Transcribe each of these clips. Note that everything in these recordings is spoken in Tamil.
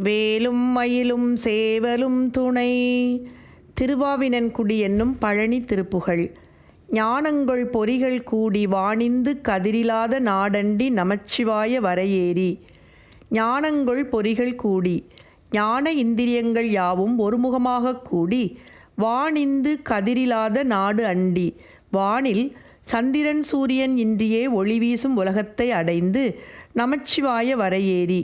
வேலும் மயிலும் சேவலும் துணை. திருவாவினன்குடி என்னும் பழனி திருப்புகழ். ஞானங்கொள் பொறிகள் கூடி வாணிந்து கதிரிலாத நாடண்டி நமச்சிவாய வரையேறி. ஞானங்கொள் பொறிகள் கூடி ஞான இந்திரியங்கள் யாவும் ஒருமுகமாகக் கூடி வாணிந்து கதிரிலாத நாடு அண்டி வானில் சந்திரன் சூரியன் இன்றியே ஒளி வீசும் உலகத்தை அடைந்து நமச்சிவாய வரையேறி.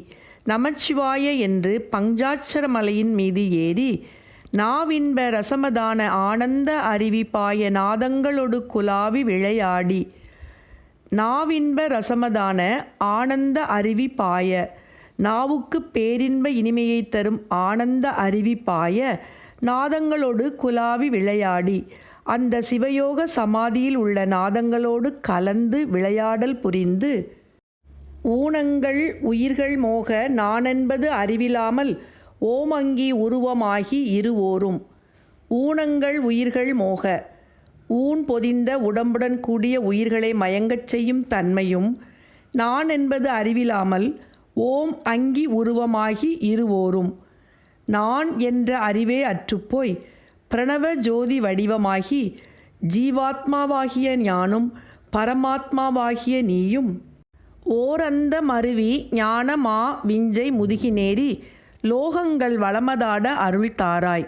நமச்சிவாய என்று பஞ்சாட்சர மலையின் மீது ஏறி நாவின்ப ரசமதான ஆனந்த அருவி பாய நாதங்களொடு குலாவி விளையாடி. நாவின்ப ரசமதான ஆனந்த அருவி பாய, நாவுக்கு பேரின்ப இனிமையை தரும் ஆனந்த அருவி பாய நாதங்களோடு குலாவி விளையாடி. அந்த சிவயோக சமாதியில் உள்ள நாதங்களோடு கலந்து விளையாடல் புரிந்து ஊனங்கள் உயிர்கள் மோக நானென்பது அறிவிலாமல் ஓமங்கி உருவமாகி இருவோரும். ஊனங்கள் உயிர்கள் மோக, ஊன் பொதிந்த உடம்புடன் கூடிய உயிர்களை மயங்கச் செய்யும் தன்மையும் நான் என்பது அறிவிலாமல் ஓம் அங்கி உருவமாகி இருவோரும். நான் என்ற அறிவே அற்றுப்போய் பிரணவ ஜோதி வடிவமாகி ஜீவாத்மாவாகிய ஞானும் பரமாத்மாவாகிய நீயும் ஓரந்த மருவி ஞானமா விஞ்சை முதுகினேறி லோகங்கள் வளமதாட அருள்தாராய்.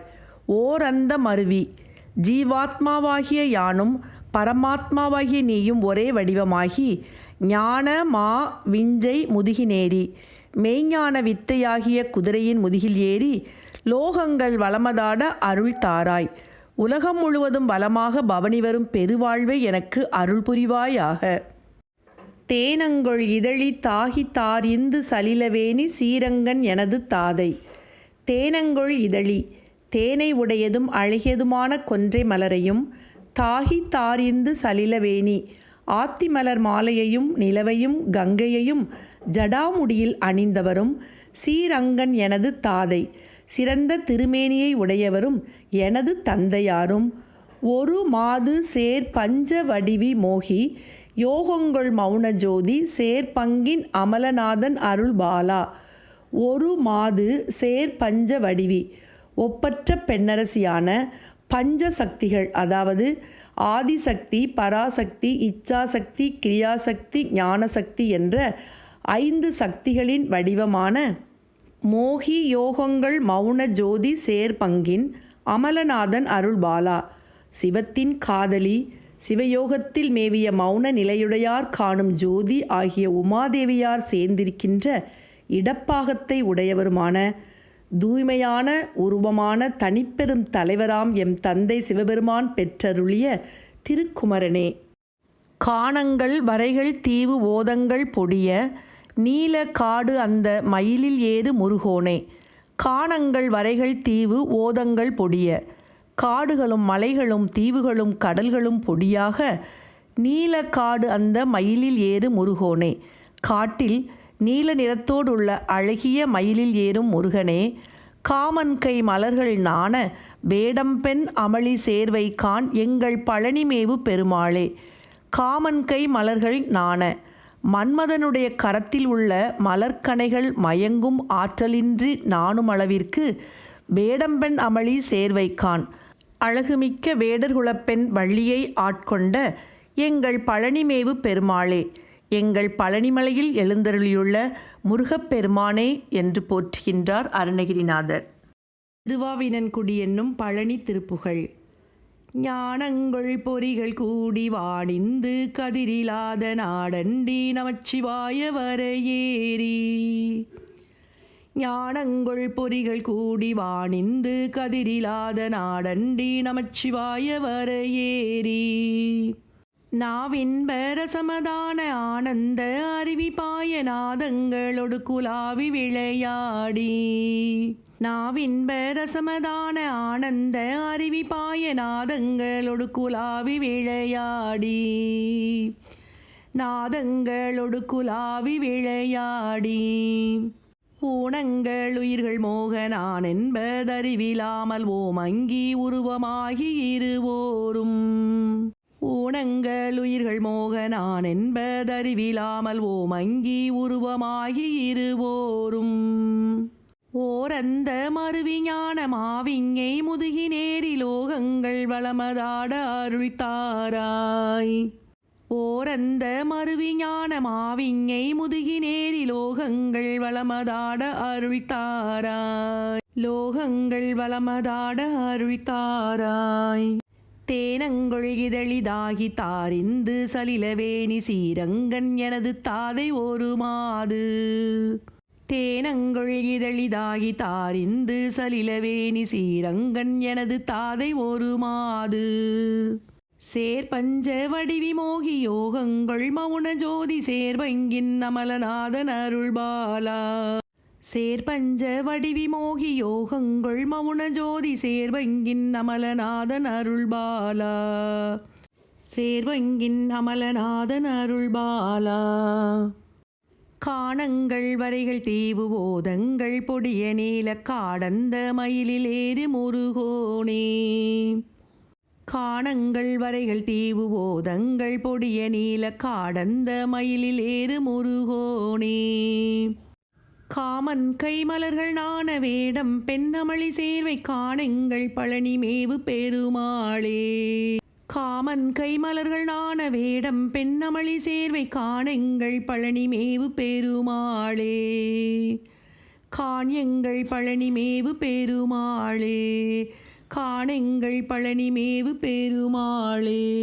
ஓரந்த மருவி ஜீவாத்மாவாகிய யானும் பரமாத்மாவாகிய நீயும் ஒரே வடிவமாகி ஞான மா விஞ்சை முதுகினேறி மெய்ஞான வித்தையாகிய குதிரையின் முதுகில் ஏறி லோகங்கள் வளமதாட அருள்தாராய். உலகம் முழுவதும் வளமாக பவனி வரும் பெருவாழ்வை எனக்கு அருள் புரிவாயாக. தேனங்கொள் இதழி தாகி தாரிந்து சலிலவேணி சீரங்கன் எனது தாதை. தேனங்கொள் இதழி தேனை உடையதும் அழகியதுமான கொன்றை மலரையும் தாகி தாரிந்து சலிலவேணி ஆத்திமலர் மாலையையும் நிலவையும் கங்கையையும் ஜடாமுடியில் அணிந்தவரும் சீரங்கன் எனது தாதை. சிறந்த திருமேனியை உடையவரும் எனது தந்தையாரும் ஒரு மாது சேர் பஞ்ச வடிவி மோகி யோகங்கொள் மௌன ஜோதி சேர்பங்கின் அமலநாதன் அருள் பாலா. ஒரு மாது சேர் பஞ்ச வடிவி ஒப்பற்ற பெண்ணரசியான பஞ்சசக்திகள், அதாவது ஆதிசக்தி, பராசக்தி, இச்சாசக்தி, கிரியாசக்தி, ஞானசக்தி என்ற 5 சக்திகளின் வடிவமான மோகி யோகங்கள் மௌன ஜோதி சேர்பங்கின் அமலநாதன் அருள் பாலா. சிவத்தின் காதலி, சிவயோகத்தில் மேவிய மௌன நிலையுடையார் காணும் ஜோதி ஆகிய உமாதேவியார் சேர்ந்திருக்கின்ற இடப்பாகத்தை உடையவருமான தூய்மையான உருவமான தனிப்பெரும் தலைவராம் எம் தந்தை சிவபெருமான் பெற்றருளிய திருக்குமரனே. காணங்கள் வரைகள் தீவு ஓதங்கள் பொடிய நீல காடு அந்த மயிலில் ஏறு முருகோனே. காணங்கள் வரைகள் தீவு ஓதங்கள் பொடிய, காடுகளும் மலைகளும் தீவுகளும் கடல்களும் பொடியாக நீலக்காடு அந்த மயிலில் ஏறு முருகோனே. காட்டில் நீல நிறத்தோடுள்ள அழகிய மயிலில் ஏறும் முருகனே. காமன் கை மலர்கள் நாண வேடம்பெண் அமளி சேர்வை கான் எங்கள் பழனிமேவு பெருமாளே. காமன் கை மலர்கள் நாண மன்மதனுடைய கரத்தில் உள்ள மலர்கணைகள் மயங்கும் ஆற்றலின்றி நாணும் அளவிற்கு வேடம்பெண் அமளி சேர்வைக்கான் அழகுமிக்க வேடர்குலப்பெண் வள்ளியை ஆட்கொண்ட எங்கள் பழனிமேவு பெருமாளே. எங்கள் பழனிமலையில் எழுந்தருளியுள்ள முருகப்பெருமானே என்று போற்றுகின்றார் அருணகிரிநாதர். திருவாவினன்குடி என்னும் பழனி திருப்புகழ். ஞானங்கொள் பொறிகள் கூடி வாணிந்து கதிரிலாத நாடண்டி நமச்சிவாய வரையேறி. ஞானங்கொள் பொறிகள் கூடி வாணிந்து கதிரிலாத நாடண்டி நமச்சிவாய வரையேறி. நாவின்ப ரசமதான ஆனந்த அருவி பாய நாதங்களொடு குலாவி விளையாடி. நாவின்ப ரசமதான ஆனந்த அருவி பாய நாதங்களொடு குலாவி விளையாடி. நாதங்களொடு குலாவி விளையாடி. ஊனங்கள் உயிர்கள் மோக நான் என்பதறிவிலாமல் ஓமங்கி உருவமாகி இருவோரும். ஊனங்கள் உயிர்கள் மோக நான் என்பதறிவிலாமல் ஓமங்கி உருவமாகி இருவோரும். ஓர் ஓரந்த மருவிஞான மாவிங்கை முதுகினேரி லோகங்கள் வளமதாட அருள்தாராய். ஓரந்த மருவிஞான மாவிங்கை முதுகினேரி லோகங்கள் வளமதாட அருள்தாராய். லோகங்கள் வளமதாட அருள்தாராய். தேனங்கொள் இதழிதாகி தாரிந்து சலிலவேணி சீரங்கன் எனது தாதை ஒரு மாது. தேனங்கொள் இதழிதாகி தாரிந்து சலிலவேணி சீரங்கன் எனது தாதை ஒரு மாது. சேர்பஞ்ச வடிவி மோகி யோகங்கள் மௌன ஜோதி சேர்வங்கின் அமலநாதன் அருள்பாலா. சேர்பஞ்ச வடிவி மோகி யோகங்கள் மௌன ஜோதி சேர்வங்கின் அமலநாதன் அருள்பாலா. சேர்வங்கின் அமலநாதன் அருள்பாலா. காணங்கள் வரைகள் தீவு ஓதங்கள் பொடிய நீல காடந்த மயிலில் ஏறு முருகோனே. காணங்கள் வரைகள் தீவு ஓதங்கள் பொடிய நீல காடந்த மயிலில் ஏறு முருகோனே. காமன் கைமலர்கள் நாண வேடம் பெண்ணமளி சேர்வை காணெங்கள் பழனி மேவு பெருமாளே. காமன் கைமலர்கள் நாண வேடம் பெண்ணமளி சேர்வை காணெங்கள் பழனி மேவு பெருமாளே. காண்யங்கள் பழனி மேவு பெருமாளே. காணெங்கள் பழனி மேவு பெருமாளே.